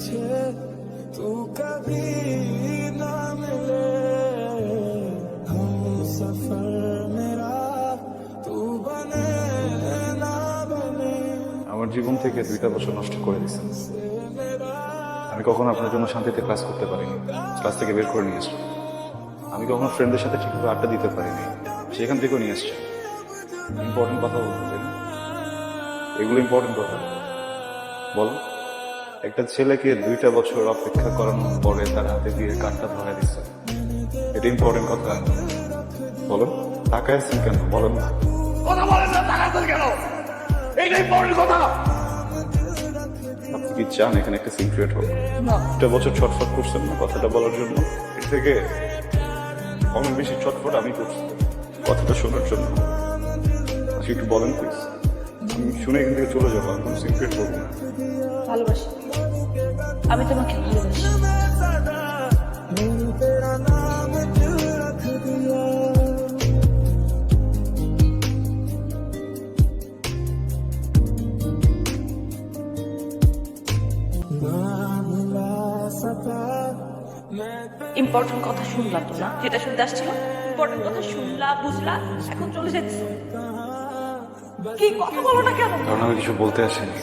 तू कभी ना मिले हम सफर मेरा तू बने ना बने। আমার জীবন থেকে 2টা বছর নষ্ট করে দিয়েছেন। আমি কখনো আপনার জন্য শান্তিতে ক্লাস করতে পারিনি, ক্লাস থেকে বের করে নিয়ে আসলাম। আমি কখনো ফ্রেন্ডদের সাথে ঠিকভাবে আড্ডা দিতে পারিনি, সেখান থেকেও নিয়ে আসছি। ইম্পর্টেন্ট কথা বলতে চাই না, এগুলো ইম্পর্টেন্ট কথা। বলো, একটা ছেলেকে 2টা বছর অপেক্ষা করানোর পরে তার হাতে দিয়ে কার্ডটা ধরাই দিচ্ছে, এটা ইম্পর্টেন্ট কথা? বলো, তাকায় আছেন কেন? বলেন না। কথা বলেন না, তাকাচ্ছেন কেন? এইটা ইম্পর্টেন্ট কথা। আপনি কি চান এখানে একটা সিক্রেট হোক? 2টা বছর ছটফট করছেন না কথাটা বলার জন্য, এর থেকে অনেক বেশি ছটফট আমি করছি কথাটা শোনার জন্য। আচ্ছা একটু বলেন প্লিজ, আমি শুনে এখান থেকে চলে যাবো, আমি কোনো সিক্রেট বলবো না। ভালোবাসি, আমি তোমাকে ভালোবাসি। तेरा नाम दिल रख दिया ইম্পর্টেন্ট কথা শুনলাম তো না, যেটা শুনতে আসছিল ইম্পর্টেন্ট কথা শুনলা, বুঝলা, এখন চলে যাচ্ছ। কি কথা বলো না কেন? কারণ আমি কিছু বলতে আসিনি,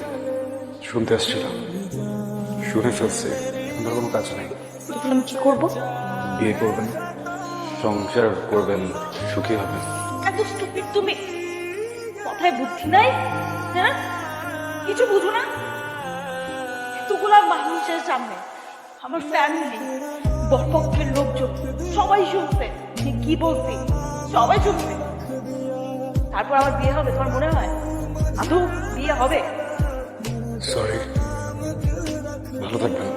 শুনতে আসছিলাম, শুনে ফেলছে, আমার কোনো কাজ নেই। তখন আমি কি করবো? বিয়ে করবেন, সংসার করবেন, সুখী হবেন। এত স্টুপিড তুমি, কথায় বুদ্ধি নাই? হ্যাঁ, কিছু বুঝো না? এতগুলা মানুষের সামনে আমার ফ্যামিলি, বরপক্ষের লোকজন সবাই শুনছে যে কি বলছি, সবাই শুনছে। তারপর আমার বিয়ে হবে তোমার মনে হয়? আদৌ বিয়ে হবে? সরি, ভালো থাকবেন।